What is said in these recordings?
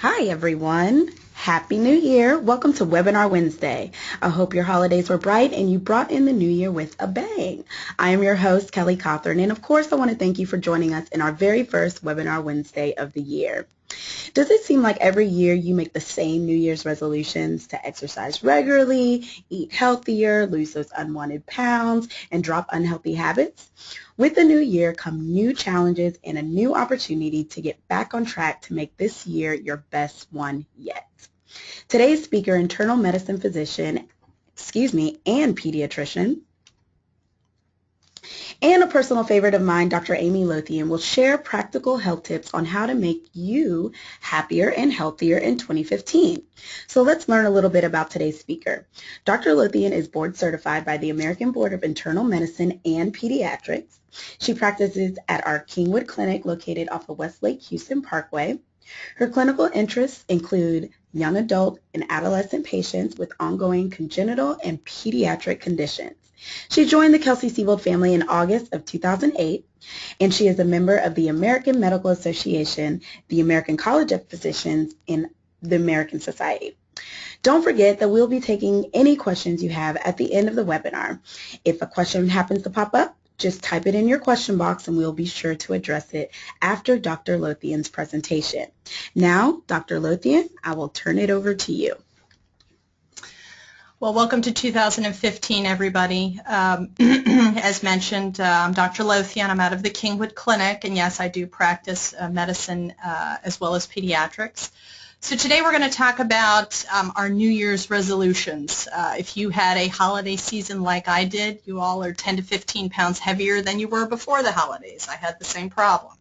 Hi, everyone. Happy New Year. Welcome to Webinar Wednesday. I hope your holidays were bright and you brought in the new year with a bang. I am your host, Kelly Cawthorn, and of course, I want to thank you for joining us in our very first Webinar Wednesday of the year. Does it seem like every year you make the same New Year's resolutions to exercise regularly, eat healthier, lose those unwanted pounds, and drop unhealthy habits? With the new year come new challenges and a new opportunity to get back on track to make this year your best one yet. Today's speaker, internal medicine physician, and pediatrician, and a personal favorite of mine, Dr. Amy Lothian, will share practical health tips on how to make you happier and healthier in 2015. So let's learn a little bit about today's speaker. Dr. Lothian is board certified by the American Board of Internal Medicine and Pediatrics. She practices at our Kingwood Clinic located off of Westlake Houston Parkway. Her clinical interests include young adult and adolescent patients with ongoing congenital and pediatric conditions. She joined the Kelsey-Seybold family in August of 2008, and she is a member of the American Medical Association, the American College of Physicians, and the American Society. Don't forget that we'll be taking any questions you have at the end of the webinar. If a question happens to pop up, just type it in your question box and we'll be sure to address it after Dr. Lothian's presentation. Now, Dr. Lothian, I will turn it over to you. Well, welcome to 2015, everybody. As mentioned, I'm Dr. Lothian. I'm out of the Kingwood Clinic, and yes, I do practice medicine as well as pediatrics. So today we're going to talk about our New Year's resolutions. If you had a holiday season like I did, you all are 10 to 15 pounds heavier than you were before the holidays. I had the same problem.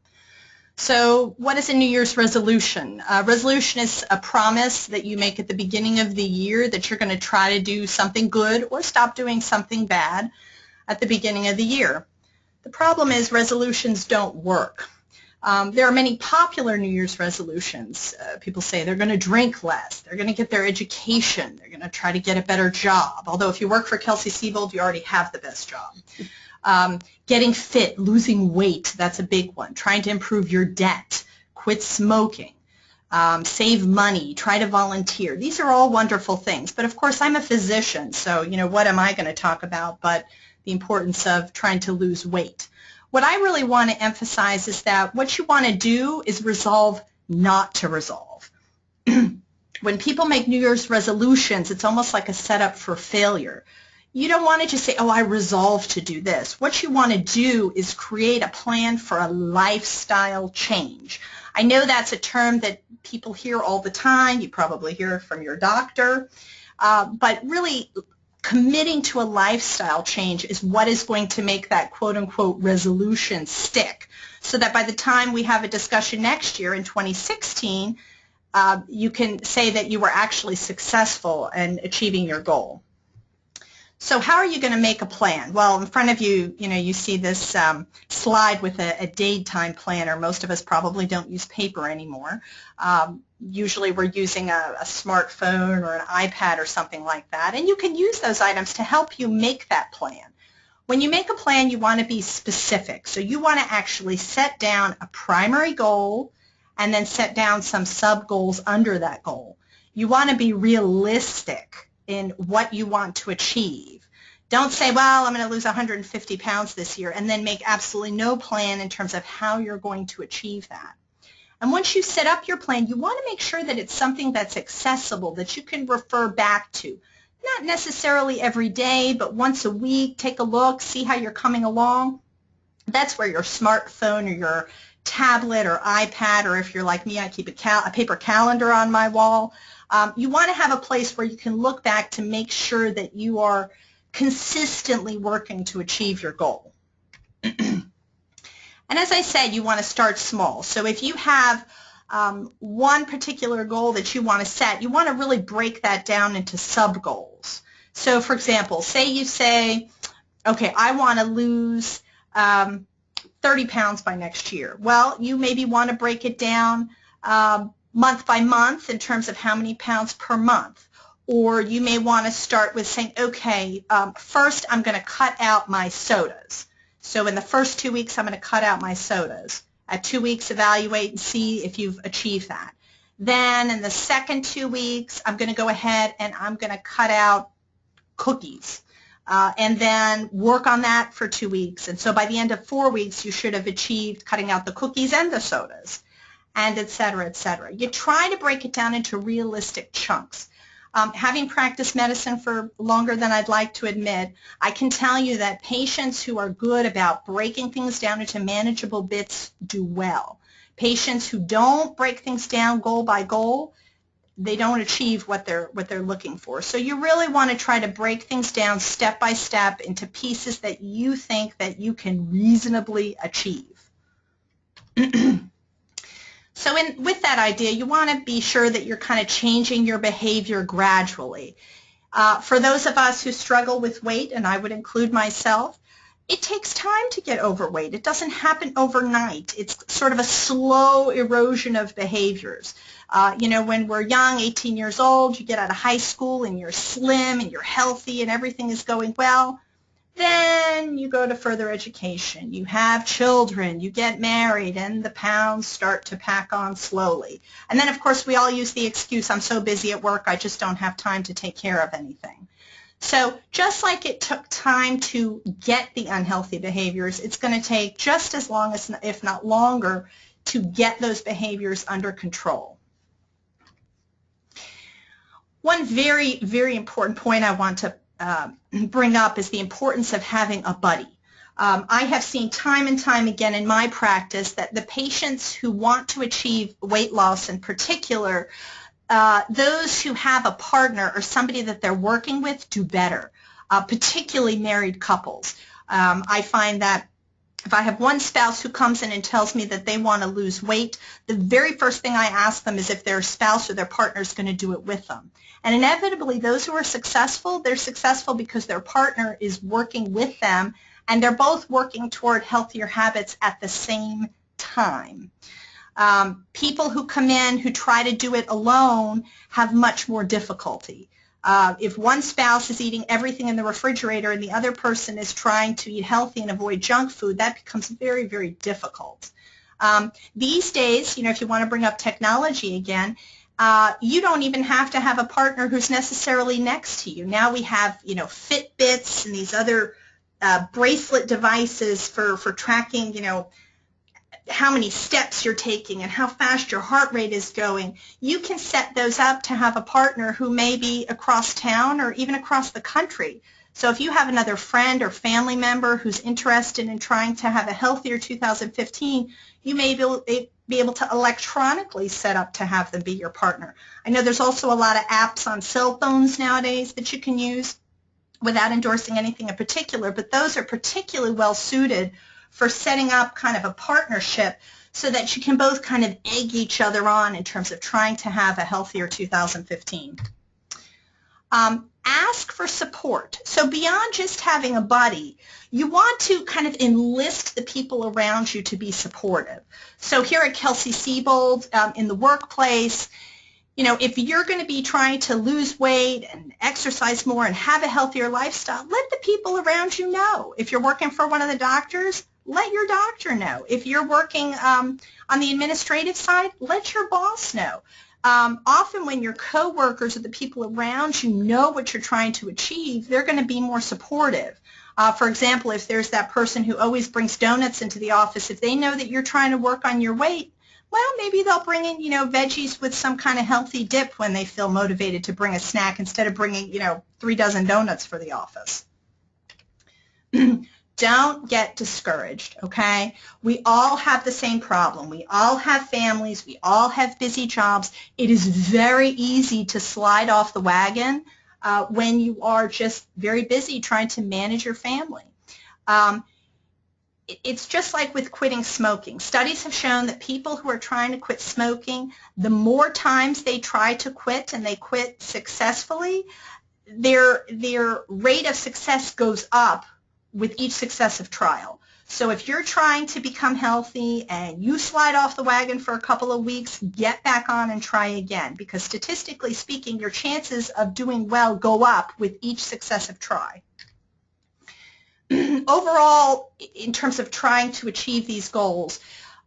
So what is a New Year's resolution? Resolution is a promise that you make at the beginning of the year that you're going to try to do something good or stop doing something bad at the beginning of the year. The problem is resolutions don't work. There are many popular New Year's resolutions. People say they're going to drink less, they're going to get their education, they're going to try to get a better job. Although if you work for Kelsey-Seybold, you already have the best job. Getting fit, losing weight, that's a big one. Trying to improve your debt, quit smoking, save money, try to volunteer. These are all wonderful things. But of course, I'm a physician, so what am I going to talk about but the importance of trying to lose weight. What I really want to emphasize is that what you want to do is resolve not to resolve. When people make New Year's resolutions, it's almost like a setup for failure. You don't want to just say, oh, I resolve to do this. What you want to do is create a plan for a lifestyle change. I know that's a term that people hear all the time. You probably hear it from your doctor. But really, committing to a lifestyle change is what is going to make that quote-unquote resolution stick, so that by the time we have a discussion next year in 2016, you can say that you were actually successful in achieving your goal. So how are you going to make a plan? Well, in front of you, you see this slide with a daytime planner. Most of us probably don't use paper anymore. Usually we're using a smartphone or an iPad or something like that. And you can use those items to help you make that plan. When you make a plan, you want to be specific. So you want to actually set down a primary goal and then set down some sub-goals under that goal. You want to be realistic in what you want to achieve. Don't say, well, I'm going to lose 150 pounds this year, and then make absolutely no plan in terms of how you're going to achieve that. And once you set up your plan, you want to make sure that it's something that's accessible, that you can refer back to. Not necessarily every day, but once a week, take a look, see how you're coming along. That's where your smartphone or your tablet or iPad, or if you're like me, I keep a paper calendar on my wall. You want to have a place where you can look back to make sure that you are consistently working to achieve your goal. And as I said, you want to start small. So if you have one particular goal that you want to set, you want to really break that down into sub-goals. So for example, say you say, okay, I want to lose 30 pounds by next year. Well, you maybe want to break it down month by month in terms of how many pounds per month. Or you may want to start with saying, okay, first I'm going to cut out my sodas. So in the first 2 weeks, I'm going to cut out my sodas. At 2 weeks, evaluate and see if you've achieved that. Then in the second 2 weeks, I'm going to go ahead and I'm going to cut out cookies. And then work on that for 2 weeks. And so by the end of 4 weeks, you should have achieved cutting out the cookies and the sodas, and et cetera, et cetera. You try to break it down into realistic chunks. Having practiced medicine for longer than I'd like to admit, I can tell you that patients who are good about breaking things down into manageable bits do well. Patients who don't break things down goal by goal, they don't achieve what they're looking for. So you really want to try to break things down step by step into pieces that you think that you can reasonably achieve. So with that idea, you want to be sure that you're kind of changing your behavior gradually. For those of us who struggle with weight, and I would include myself, it takes time to get overweight. It doesn't happen overnight. It's sort of a slow erosion of behaviors. When we're young, 18 years old, you get out of high school and you're slim and you're healthy and everything is going well. Then you go to further education. You have children, you get married, and the pounds start to pack on slowly. And then, of course, we all use the excuse, I'm so busy at work, I just don't have time to take care of anything. So just like it took time to get the unhealthy behaviors, it's going to take just as long, as, if not longer, to get those behaviors under control. One very, very important point I want to bring up is the importance of having a buddy. I have seen time and time again in my practice that the patients who want to achieve weight loss in particular, those who have a partner or somebody that they're working with do better, particularly married couples. I find that if I have one spouse who comes in and tells me that they want to lose weight, the very first thing I ask them is if their spouse or their partner is going to do it with them. And inevitably, those who are successful, they're successful because their partner is working with them, and they're both working toward healthier habits at the same time. People who come in who try to do it alone have much more difficulty. If one spouse is eating everything in the refrigerator and the other person is trying to eat healthy and avoid junk food, that becomes very, very difficult. These days, if you want to bring up technology again, you don't even have to have a partner who's necessarily next to you. Now we have, Fitbits and these other bracelet devices for tracking, how many steps you're taking and how fast your heart rate is going. You can set those up to have a partner who may be across town or even across the country. So if you have another friend or family member who's interested in trying to have a healthier 2015, you may be able to electronically set up to have them be your partner. I know there's also a lot of apps on cell phones nowadays that you can use without endorsing anything in particular, but those are particularly well suited for setting up kind of a partnership so that you can both kind of egg each other on in terms of trying to have a healthier 2015. Ask for support. So beyond just having a buddy, you want to kind of enlist the people around you to be supportive. So here at Kelsey-Seybold in the workplace, if you're going to be trying to lose weight and exercise more and have a healthier lifestyle, let the people around you know. If you're working for one of the doctors, let your doctor know. If you're working on the administrative side, let your boss know. Often when your coworkers or the people around you know what you're trying to achieve, they're going to be more supportive. For example, if there's that person who always brings donuts into the office, if they know that you're trying to work on your weight, well, maybe they'll bring in, veggies with some kind of healthy dip when they feel motivated to bring a snack instead of bringing, 3 dozen donuts for the office. Don't get discouraged, okay? We all have the same problem. We all have families. We all have busy jobs. It is very easy to slide off the wagon when you are just very busy trying to manage your family. It's just like with quitting smoking. Studies have shown that people who are trying to quit smoking, the more times they try to quit and they quit successfully, their rate of success goes up with each successive trial. So if you're trying to become healthy and you slide off the wagon for a couple of weeks, get back on and try again, because statistically speaking, your chances of doing well go up with each successive try. Overall, in terms of trying to achieve these goals,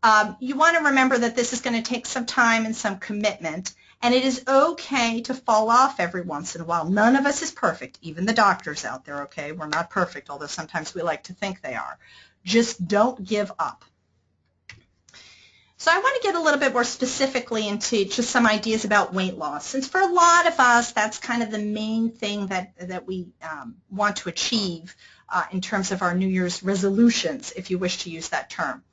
You want to remember that this is going to take some time and some commitment, and it is okay to fall off every once in a while. None of us is perfect, even the doctors out there, okay? We're not perfect, although sometimes we like to think they are. Just don't give up. So I want to get a little bit more specifically into just some ideas about weight loss, since for a lot of us, that's kind of the main thing that we want to achieve in terms of our New Year's resolutions, if you wish to use that term.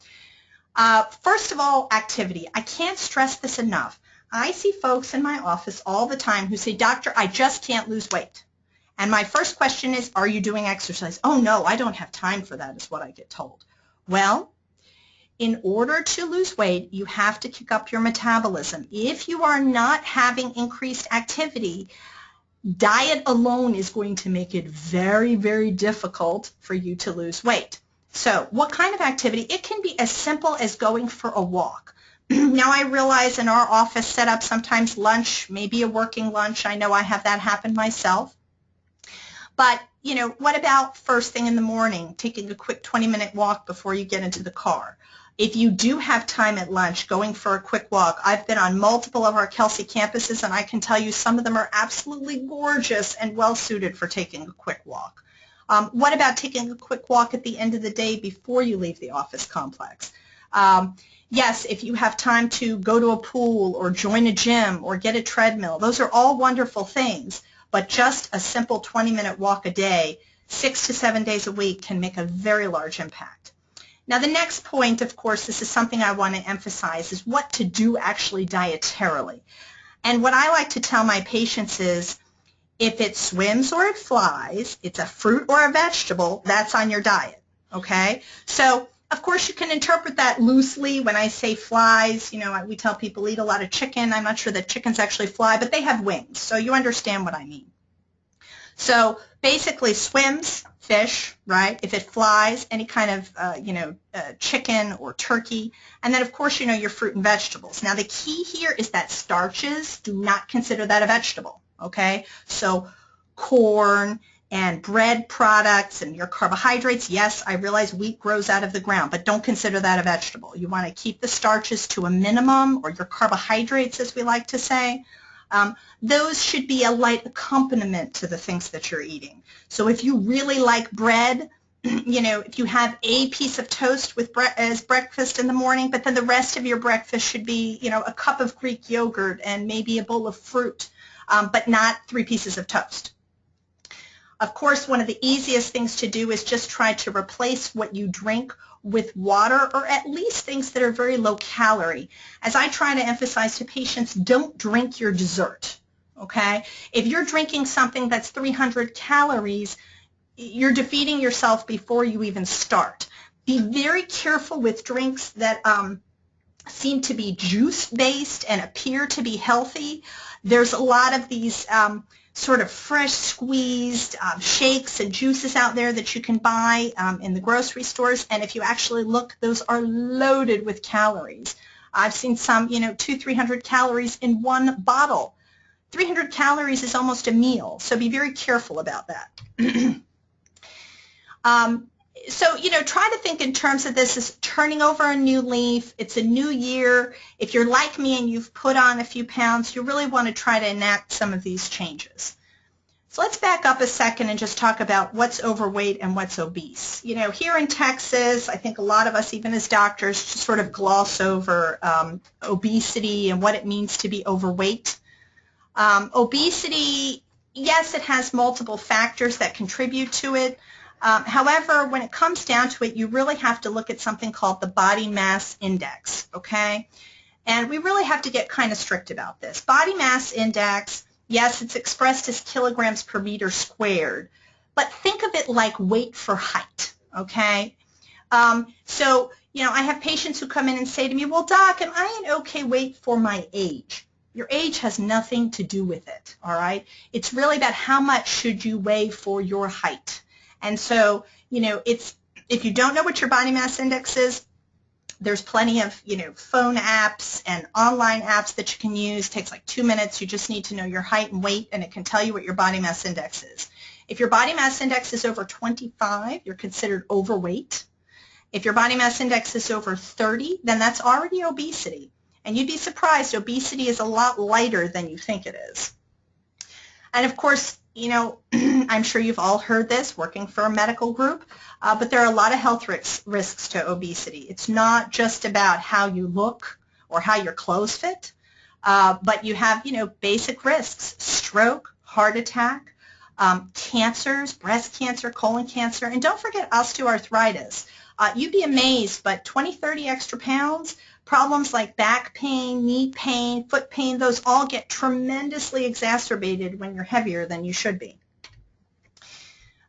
First of all, activity. I can't stress this enough. I see folks in my office all the time who say, "Doctor, I just can't lose weight." And my first question is, "Are you doing exercise?" "Oh, no, I don't have time for that," is what I get told. Well, in order to lose weight, you have to kick up your metabolism. If you are not having increased activity, diet alone is going to make it very, very difficult for you to lose weight. So what kind of activity? It can be as simple as going for a walk. Now, I realize in our office setup, sometimes lunch, maybe a working lunch. I know I have that happen myself. But, you know, what about first thing in the morning, taking a quick 20-minute walk before you get into the car? If you do have time at lunch, going for a quick walk. I've been on multiple of our Kelsey campuses, and I can tell you some of them are absolutely gorgeous and well-suited for taking a quick walk. What about taking a quick walk at the end of the day before you leave the office complex? Yes, if you have time to go to a pool or join a gym or get a treadmill, those are all wonderful things, but just a simple 20-minute walk a day, 6 to 7 days a week, can make a very large impact. Now, the next point, of course, this is something I want to emphasize, is what to do actually dietarily. And what I like to tell my patients is, if it swims or it flies, it's a fruit or a vegetable, that's on your diet, okay? So, of course, you can interpret that loosely. When I say flies, you know, we tell people eat a lot of chicken. I'm not sure that chickens actually fly, but they have wings, so you understand what I mean. So basically swims, fish, right? If it flies, any kind of, chicken or turkey. And then, of course, you know, your fruit and vegetables. Now, the key here is that starches, do not consider that a vegetable, okay? So corn and bread products and your carbohydrates, yes, I realize wheat grows out of the ground, but don't consider that a vegetable. You want to keep the starches to a minimum, or your carbohydrates, as we like to say. Those should be a light accompaniment to the things that you're eating. So if you really like bread, you know, if you have a piece of toast with as breakfast in the morning, but then the rest of your breakfast should be, you know, a cup of Greek yogurt and maybe a bowl of fruit, but not 3 pieces of toast. Of course, one of the easiest things to do is just try to replace what you drink with water, or at least things that are very low calorie. As I try to emphasize to patients, don't drink your dessert, okay? If you're drinking something that's 300 calories, you're defeating yourself before you even start. Be very careful with drinks that seem to be juice-based and appear to be healthy. There's a lot of these sort of fresh squeezed shakes and juices out there that you can buy in the grocery stores, and if you actually look, those are loaded with calories. I've seen some, you know, 200-300 calories in one bottle. 300 calories is almost a meal, so be very careful about that. So, you know, try to think in terms of this as turning over a new leaf. It's a new year. If you're like me and you've put on a few pounds, you really want to try to enact some of these changes. So let's back up a second and just talk about what's overweight and what's obese. You know, here in Texas, I think a lot of us, even as doctors, just sort of gloss over obesity and what it means to be overweight. Obesity, yes, it has multiple factors that contribute to it. However, when it comes down to it, you really have to look at something called the body mass index, okay? And we really have to get kind of strict about this. Body mass index, yes, it's expressed as kilograms per meter squared, but think of it like weight for height, okay? So, you know, I have patients who come in and say to me, well, Doc, am I an okay weight for my age? Your age has nothing to do with it, all right? It's really about how much should you weigh for your height. And so, you know, it's, if you don't know what your body mass index is, there's plenty of, you know, phone apps and online apps that you can use. It takes like 2 minutes. You just need to know your height and weight, and it can tell you what your body mass index is. If your body mass index is over 25, you're considered overweight. If your body mass index is over 30, then that's already obesity. And you'd be surprised, obesity is a lot lighter than you think it is. And of course, you know, I'm sure you've all heard this working for a medical group, but there are a lot of health risks to obesity. It's not just about how you look or how your clothes fit, but you have, you know, basic risks: stroke, heart attack, cancers, breast cancer, colon cancer, and don't forget osteoarthritis. You'd be amazed, but 20, 30 extra pounds, problems like back pain, knee pain, foot pain, those all get tremendously exacerbated when you're heavier than you should be.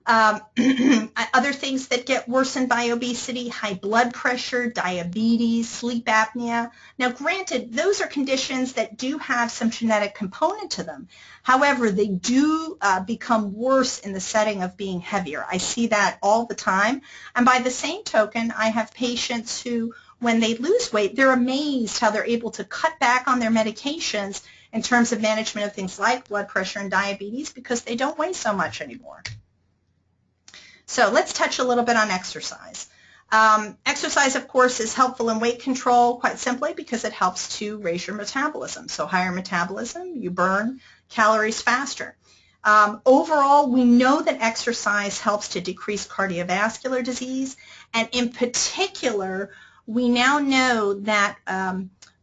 Other things that get worsened by obesity: high blood pressure, diabetes, sleep apnea. Now, granted, those are conditions that do have some genetic component to them. However, they do become worse in the setting of being heavier. I see that all the time. And by the same token, I have patients who, when they lose weight, they're amazed how they're able to cut back on their medications in terms of management of things like blood pressure and diabetes because they don't weigh so much anymore. So let's touch a little bit on exercise. Exercise, of course, is helpful in weight control quite simply because it helps to raise your metabolism. So higher metabolism, you burn calories faster. Overall, we know that exercise helps to decrease cardiovascular disease, and in particular, we now know that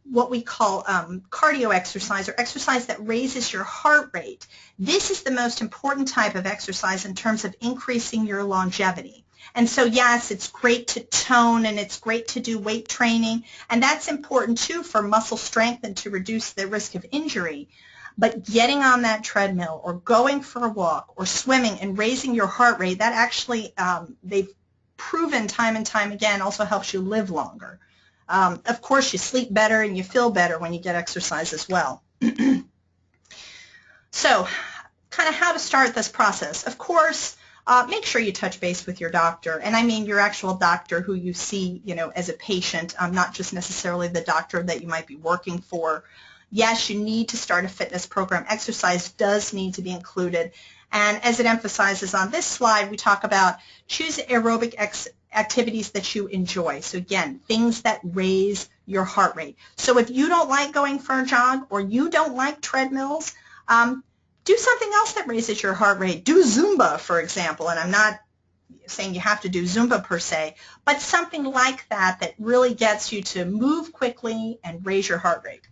what we call cardio exercise, or exercise that raises your heart rate. This is the most important type of exercise in terms of increasing your longevity. And so yes, it's great to tone and it's great to do weight training, and that's important too for muscle strength and to reduce the risk of injury. But getting on that treadmill or going for a walk or swimming and raising your heart rate, that actually, they've proven time and time again, also helps you live longer. Of course, you sleep better and you feel better when you get exercise as well. So, kind of how to start this process. Of course, make sure you touch base with your doctor, and I mean your actual doctor who you see, you know, as a patient, not just necessarily the doctor that you might be working for. Yes, you need to start a fitness program. Exercise does need to be included. And as it emphasizes on this slide, we talk about choose aerobic activities that you enjoy. So again, things that raise your heart rate. So if you don't like going for a jog or you don't like treadmills, do something else that raises your heart rate. Do Zumba, for example, and I'm not saying you have to do Zumba per se, but something like that that really gets you to move quickly and raise your heart rate.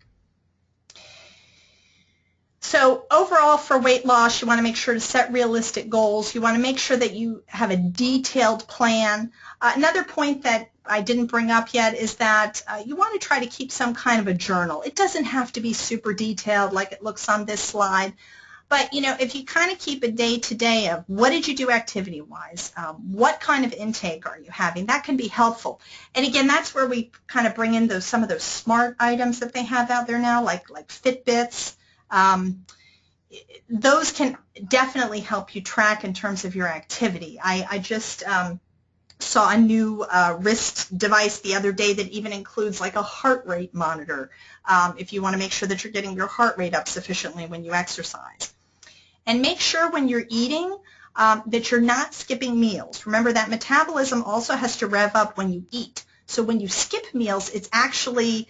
So overall, for weight loss, you want to make sure to set realistic goals. You want to make sure that you have a detailed plan. Another point that I didn't bring up yet is that you want to try to keep some kind of a journal. It doesn't have to be super detailed like it looks on this slide. But, you know, if you kind of keep a day-to-day of what did you do activity-wise, what kind of intake are you having, that can be helpful. And again, that's where we kind of bring in some of those smart items that they have out there now, like Fitbits. Those can definitely help you track in terms of your activity. I just saw a new wrist device the other day that even includes like a heart rate monitor if you want to make sure that you're getting your heart rate up sufficiently when you exercise. And make sure when you're eating that you're not skipping meals. Remember that metabolism also has to rev up when you eat. So when you skip meals, it's actually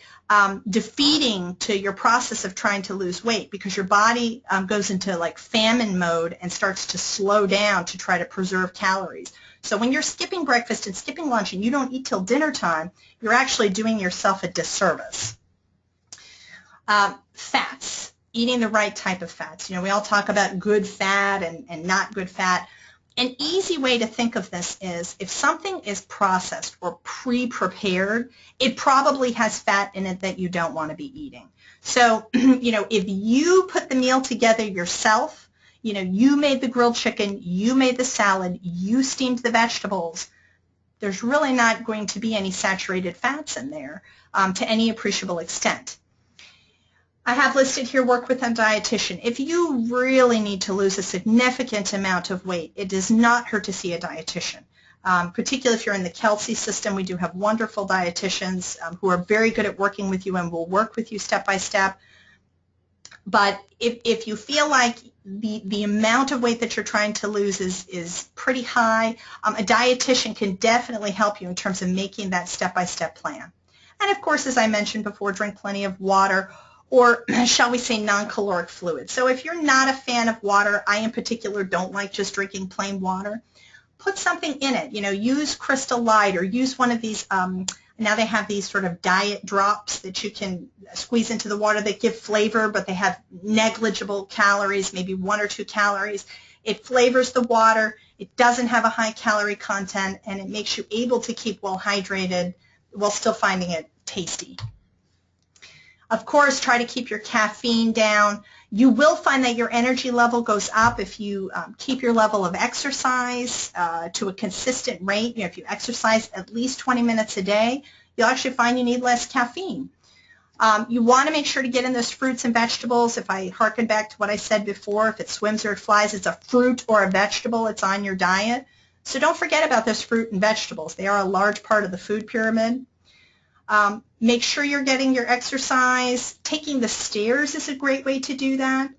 defeating to your process of trying to lose weight because your body goes into like famine mode and starts to slow down to try to preserve calories. So when you're skipping breakfast and skipping lunch and you don't eat till dinner time, you're actually doing yourself a disservice. Fats, eating the right type of fats. You know, we all talk about good fat and not good fat. An easy way to think of this is if something is processed or pre-prepared, it probably has fat in it that you don't want to be eating. So, you know, if you put the meal together yourself, you know, you made the grilled chicken, you made the salad, you steamed the vegetables, there's really not going to be any saturated fats in there to any appreciable extent. I have listed here work with a dietitian. If you really need to lose a significant amount of weight, it does not hurt to see a dietitian. Particularly if you're in the Kelsey system, we do have wonderful dietitians who are very good at working with you and will work with you step by step. But if you feel like the amount of weight that you're trying to lose is pretty high, a dietitian can definitely help you in terms of making that step-by-step plan. And of course, as I mentioned before, drink plenty of water, or shall we say non-caloric fluid. So if you're not a fan of water, I in particular don't like just drinking plain water, put something in it. You know, use Crystal Light, or use one of these, now they have these sort of diet drops that you can squeeze into the water that give flavor, but they have negligible calories, maybe 1 or 2 calories. It flavors the water, it doesn't have a high calorie content, and it makes you able to keep well hydrated while still finding it tasty. Of course, try to keep your caffeine down. You will find that your energy level goes up if you keep your level of exercise to a consistent rate. You know, if you exercise at least 20 minutes a day, you'll actually find you need less caffeine. You want to make sure to get in those fruits and vegetables. If I harken back to what I said before, if it swims or it flies, it's a fruit or a vegetable. It's on your diet. So don't forget about those fruit and vegetables. They are a large part of the food pyramid. Make sure you're getting your exercise. Taking the stairs is a great way to do that.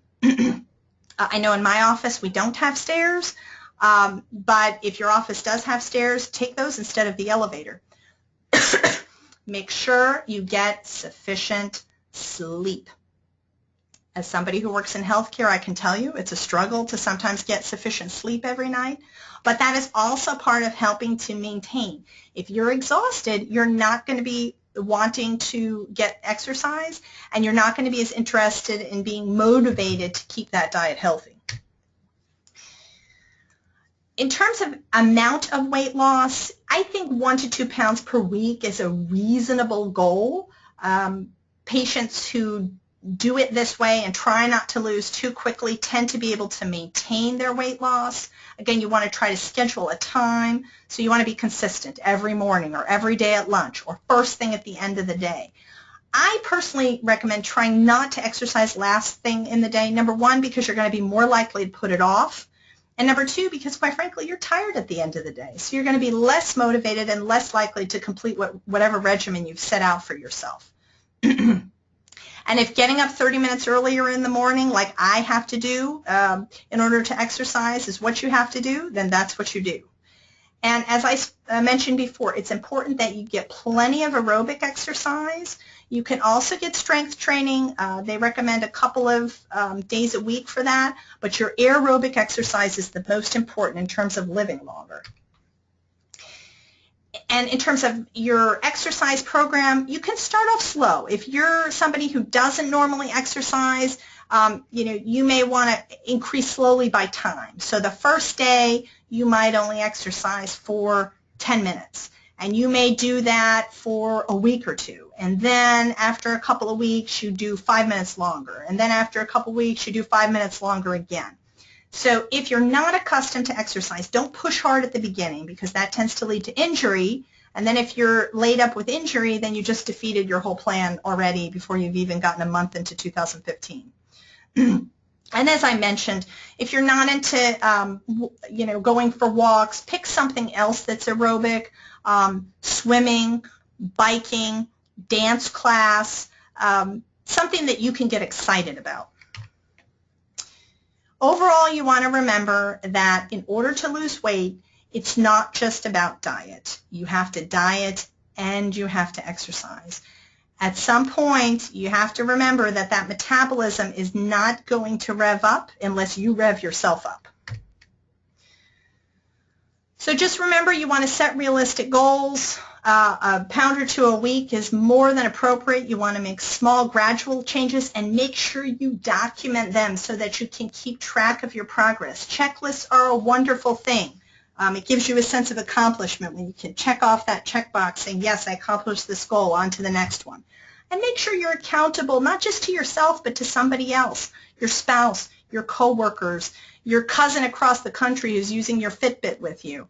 I know in my office we don't have stairs, but if your office does have stairs, take those instead of the elevator. Make sure you get sufficient sleep. As somebody who works in healthcare, I can tell you it's a struggle to sometimes get sufficient sleep every night, but that is also part of helping to maintain. If you're exhausted, you're not going to be wanting to get exercise, and you're not going to be as interested in being motivated to keep that diet healthy. In terms of amount of weight loss, I think 1 to 2 pounds per week is a reasonable goal. Patients who do it this way and try not to lose too quickly tend to be able to maintain their weight loss. Again, you want to try to schedule a time, so you want to be consistent every morning or every day at lunch or first thing at the end of the day. I personally recommend trying not to exercise last thing in the day. Number 1, because you're going to be more likely to put it off. And number 2, because quite frankly, you're tired at the end of the day. So you're going to be less motivated and less likely to complete whatever regimen you've set out for yourself. And if getting up 30 minutes earlier in the morning, like I have to do in order to exercise, is what you have to do, then that's what you do. And as I mentioned before, it's important that you get plenty of aerobic exercise. You can also get strength training. They recommend a couple of days a week for that, but your aerobic exercise is the most important in terms of living longer. And in terms of your exercise program, you can start off slow. If you're somebody who doesn't normally exercise, you may want to increase slowly by time. So the first day, you might only exercise for 10 minutes. And you may do that for a week or 2. And then after a couple of weeks, you do 5 minutes longer. And then after a couple of weeks, you do 5 minutes longer again. So if you're not accustomed to exercise, don't push hard at the beginning, because that tends to lead to injury. And then if you're laid up with injury, then you just defeated your whole plan already before you've even gotten a month into 2015. And as I mentioned, if you're not into, going for walks, pick something else that's aerobic, swimming, biking, dance class, something that you can get excited about. Overall, you want to remember that in order to lose weight, it's not just about diet. You have to diet and you have to exercise. At some point, you have to remember that that metabolism is not going to rev up unless you rev yourself up. So just remember, you want to set realistic goals. A pound or 2 a week is more than appropriate. You want to make small, gradual changes and make sure you document them so that you can keep track of your progress. Checklists are a wonderful thing. It gives you a sense of accomplishment when you can check off that checkbox saying, yes, I accomplished this goal, on to the next one. And make sure you're accountable, not just to yourself, but to somebody else, your spouse, your coworkers, your cousin across the country who's using your Fitbit with you.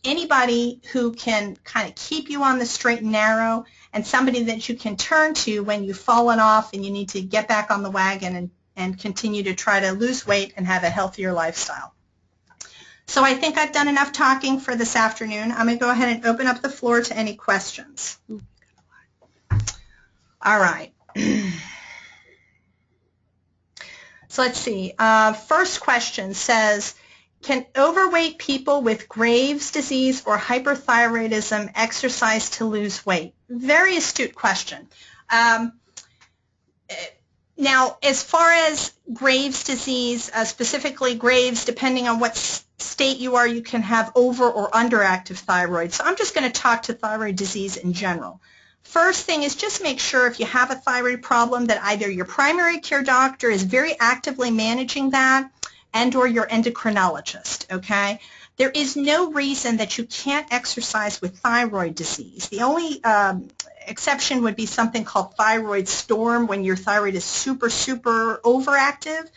Anybody who can kind of keep you on the straight and narrow, and somebody that you can turn to when you've fallen off and you need to get back on the wagon and continue to try to lose weight and have a healthier lifestyle. So I think I've done enough talking for this afternoon. I'm going to go ahead and open up the floor to any questions. All right. So let's see. First question says, can overweight people with Graves' disease or hyperthyroidism exercise to lose weight? Very astute question. Now, as far as Graves' disease, specifically Graves, depending on what state you are, you can have over or underactive thyroid. So I'm just going to talk to thyroid disease in general. First thing is just make sure if you have a thyroid problem that either your primary care doctor is very actively managing that and or your endocrinologist, okay? There is no reason that you can't exercise with thyroid disease. The only exception would be something called thyroid storm, when your thyroid is super, super overactive,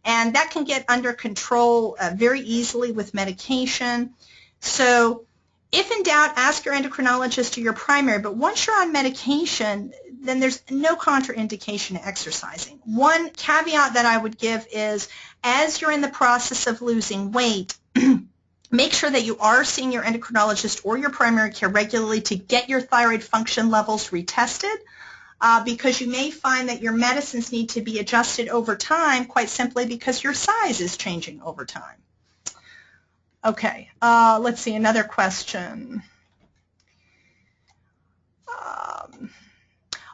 and that can get under control very easily with medication. So if in doubt, ask your endocrinologist or your primary, but once you're on medication, then there's no contraindication to exercising. One caveat that I would give is, as you're in the process of losing weight, make sure that you are seeing your endocrinologist or your primary care regularly to get your thyroid function levels retested, because you may find that your medicines need to be adjusted over time, quite simply because your size is changing over time. Okay, let's see, another question.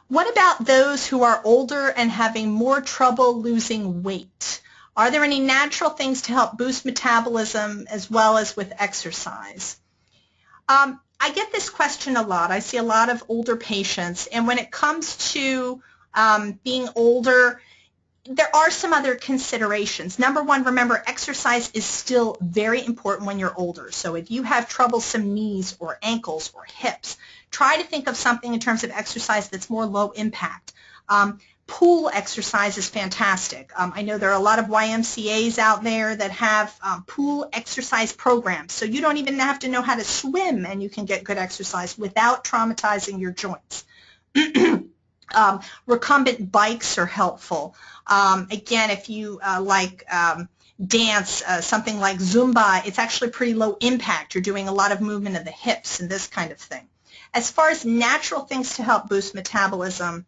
What about those who are older and having more trouble losing weight? Are there any natural things to help boost metabolism as well as with exercise? I get this question a lot. I see a lot of older patients, and when it comes to being older, there are some other considerations. Number one, remember, exercise is still very important when you're older. So if you have troublesome knees or ankles or hips, try to think of something in terms of exercise that's more low impact. Pool exercise is fantastic. I know there are a lot of YMCAs out there that have pool exercise programs, so you don't even have to know how to swim and you can get good exercise without traumatizing your joints. Recumbent bikes are helpful. Again, if you like dance, something like Zumba, it's actually pretty low impact. You're doing a lot of movement of the hips and this kind of thing. As far as natural things to help boost metabolism,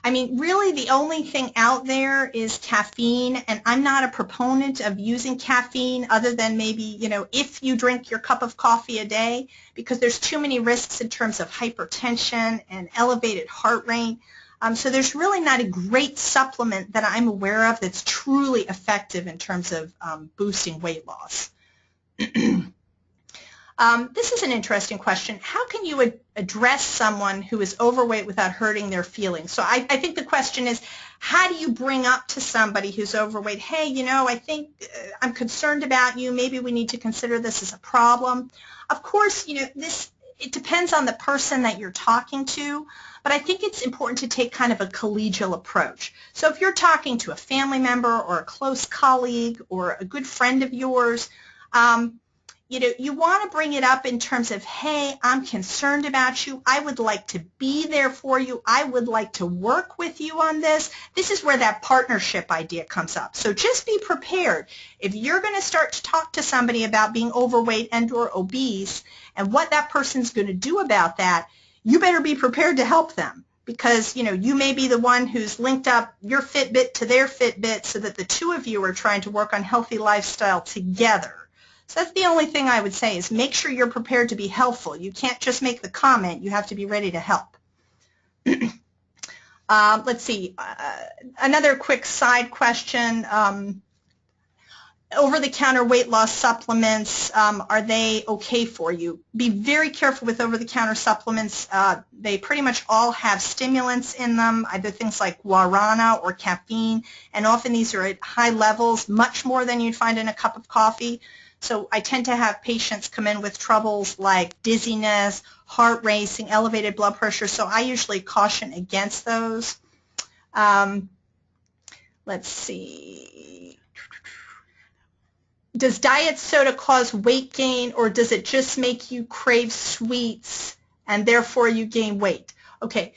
I mean, really the only thing out there is caffeine, and I'm not a proponent of using caffeine other than maybe, you know, if you drink your cup of coffee a day, because there's too many risks in terms of hypertension and elevated heart rate. So there's really not a great supplement that I'm aware of that's truly effective in terms of boosting weight loss. This is an interesting question. How can you address someone who is overweight without hurting their feelings? So I think the question is, how do you bring up to somebody who's overweight, hey, you know, I think I'm concerned about you. Maybe we need to consider this as a problem. Of course, you know, it depends on the person that you're talking to, but I think it's important to take kind of a collegial approach. So if you're talking to a family member or a close colleague or a good friend of yours, you know, you want to bring it up in terms of, hey, I'm concerned about you. I would like to be there for you. I would like to work with you on this. This is where that partnership idea comes up. So just be prepared. If you're going to start to talk to somebody about being overweight and or obese and what that person's going to do about that, you better be prepared to help them, because, you know, you may be the one who's linked up your Fitbit to their Fitbit so that the two of you are trying to work on healthy lifestyle together. So that's the only thing I would say, is make sure you're prepared to be helpful. You can't just make the comment. You have to be ready to help. Let's see. Another quick side question. Over-the-counter weight loss supplements, are they okay for you? Be very careful with over-the-counter supplements. They pretty much all have stimulants in them, either things like guarana or caffeine, and often these are at high levels, much more than you'd find in a cup of coffee. So I tend to have patients come in with troubles like dizziness, heart racing, elevated blood pressure, so I usually caution against those. Let's see. Does diet soda cause weight gain, or does it just make you crave sweets and therefore you gain weight? Okay.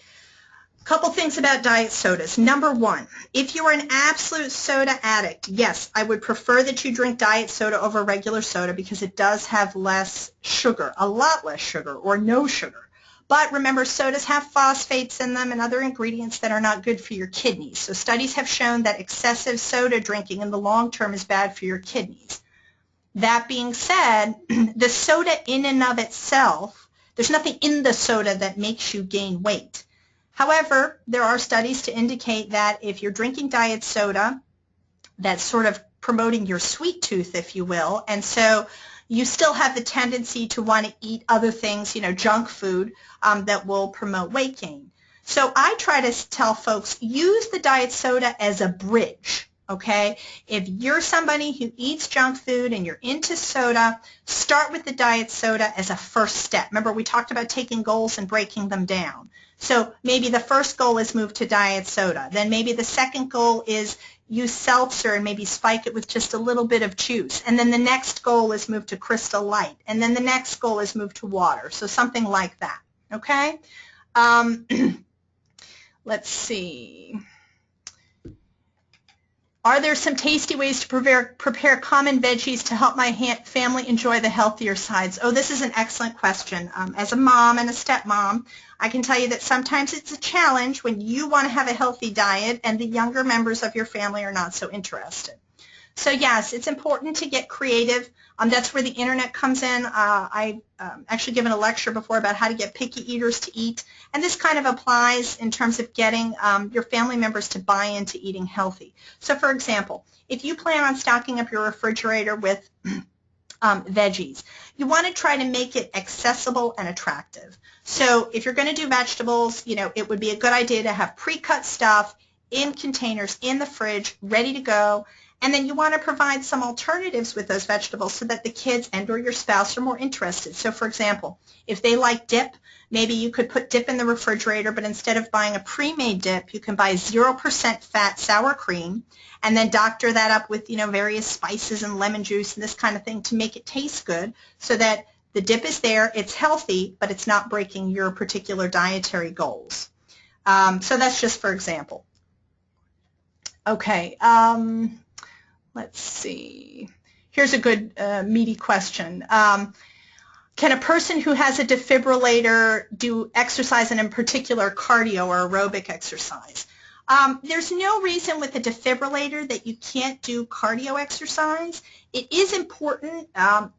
Couple things about diet sodas. Number one, if you are an absolute soda addict, yes, I would prefer that you drink diet soda over regular soda because it does have less sugar, a lot less sugar, or no sugar. But remember, sodas have phosphates in them and other ingredients that are not good for your kidneys. So studies have shown that excessive soda drinking in the long term is bad for your kidneys. That being said, the soda in and of itself, there's nothing in the soda that makes you gain weight. However, there are studies to indicate that if you're drinking diet soda, that's sort of promoting your sweet tooth, if you will, and so you still have the tendency to want to eat other things, junk food that will promote weight gain. So I try to tell folks, use the diet soda as a bridge, okay? If you're somebody who eats junk food and you're into soda, start with the diet soda as a first step. Remember, we talked about taking goals and breaking them down. So maybe the first goal is move to diet soda. Then maybe the second goal is use seltzer and maybe spike it with just a little bit of juice. And then the next goal is move to Crystal Light. And then the next goal is move to water. So something like that, okay? Let's see. Are there some tasty ways to prepare common veggies to help my family enjoy the healthier sides? Oh, this is an excellent question. As a mom and a stepmom, I can tell you that sometimes it's a challenge when you want to have a healthy diet and the younger members of your family are not so interested. So yes, it's important to get creative. That's where the internet comes in. I've actually given a lecture before about how to get picky eaters to eat, and this kind of applies in terms of getting your family members to buy into eating healthy. So for example, if you plan on stocking up your refrigerator with veggies, you want to try to make it accessible and attractive. So if you're going to do vegetables, it would be a good idea to have pre-cut stuff in containers in the fridge, ready to go. And then you want to provide some alternatives with those vegetables so that the kids and or your spouse are more interested. So for example, if they like dip, maybe you could put dip in the refrigerator, but instead of buying a pre-made dip, you can buy 0% fat sour cream and then doctor that up with, various spices and lemon juice and this kind of thing to make it taste good so that the dip is there, it's healthy, but it's not breaking your particular dietary goals. So that's just for example. Okay. Let's see. Here's a good meaty question. Can a person who has a defibrillator do exercise, and in particular cardio or aerobic exercise? There's no reason with a defibrillator that you can't do cardio exercise. It is important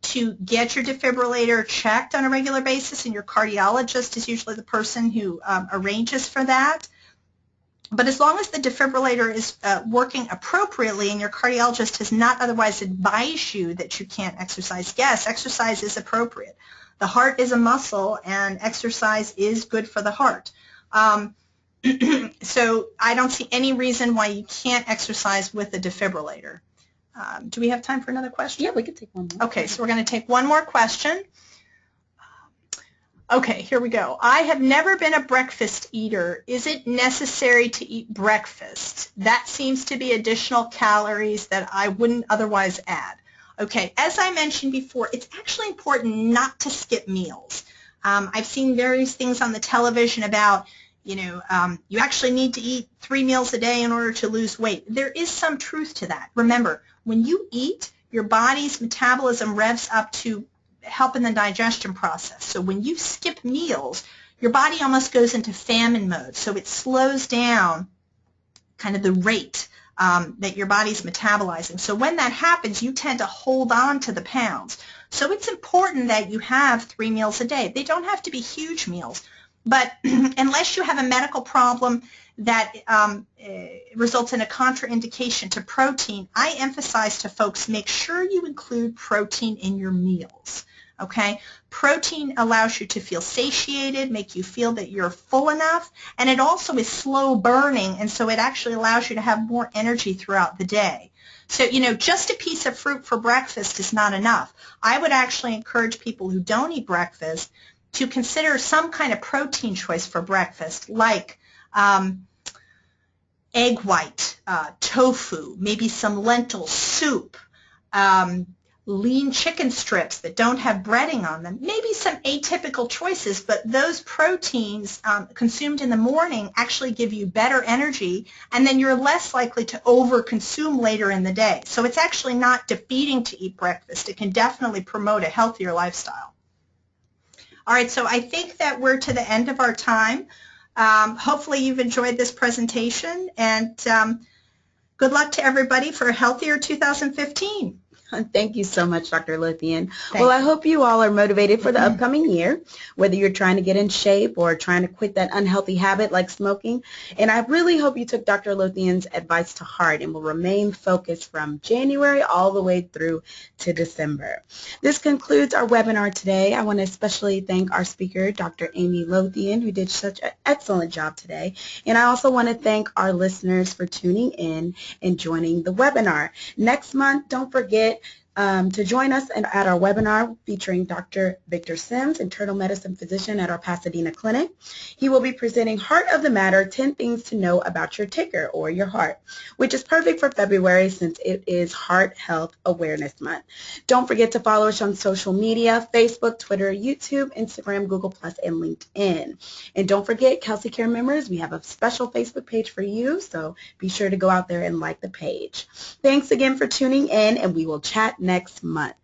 to get your defibrillator checked on a regular basis, and your cardiologist is usually the person who arranges for that. But as long as the defibrillator is working appropriately and your cardiologist has not otherwise advised you that you can't exercise, yes, exercise is appropriate. The heart is a muscle and exercise is good for the heart. So I don't see any reason why you can't exercise with a defibrillator. Do we have time for another question? Yeah, we could take one more. Okay, so we're going to take one more question. Okay, here we go. I have never been a breakfast eater. Is it necessary to eat breakfast? That seems to be additional calories that I wouldn't otherwise add. Okay, as I mentioned before, it's actually important not to skip meals. I've seen various things on the television about, you actually need to eat 3 meals a day in order to lose weight. There is some truth to that. Remember, when you eat, your body's metabolism revs up to help in the digestion process. So when you skip meals, your body almost goes into famine mode. So it slows down kind of the rate that your body's metabolizing. So when that happens, you tend to hold on to the pounds. So it's important that you have 3 meals a day. They don't have to be huge meals, but unless you have a medical problem that results in a contraindication to protein, I emphasize to folks, make sure you include protein in your meals. Okay, protein allows you to feel satiated, make you feel that you're full enough, and it also is slow burning, and so it actually allows you to have more energy throughout the day. So, just a piece of fruit for breakfast is not enough. I would actually encourage people who don't eat breakfast to consider some kind of protein choice for breakfast, like egg white, tofu, maybe some lentil soup, lean chicken strips that don't have breading on them, maybe some atypical choices, but those proteins consumed in the morning actually give you better energy, and then you're less likely to overconsume later in the day. So it's actually not defeating to eat breakfast. It can definitely promote a healthier lifestyle. All right, so I think that we're to the end of our time. Hopefully you've enjoyed this presentation, and good luck to everybody for a healthier 2015. Thank you so much, Dr. Lothian. Thank Well, I you. hope you all are motivated for the upcoming year, whether you're trying to get in shape or trying to quit that unhealthy habit like smoking. And I really hope you took Dr. Lothian's advice to heart and will remain focused from January all the way through to December. This concludes our webinar today. I want to especially thank our speaker, Dr. Amy Lothian, who did such an excellent job today. And I also want to thank our listeners for tuning in and joining the webinar. Next month, don't forget to join us at our webinar featuring Dr. Victor Sims, internal medicine physician at our Pasadena clinic. He will be presenting Heart of the Matter, 10 Things to Know About Your Ticker or Your Heart, which is perfect for February since it is Heart Health Awareness Month. Don't forget to follow us on social media, Facebook, Twitter, YouTube, Instagram, Google+, and LinkedIn. And don't forget, Kelsey Care members, we have a special Facebook page for you, so be sure to go out there and like the page. Thanks again for tuning in, and we will chat next month.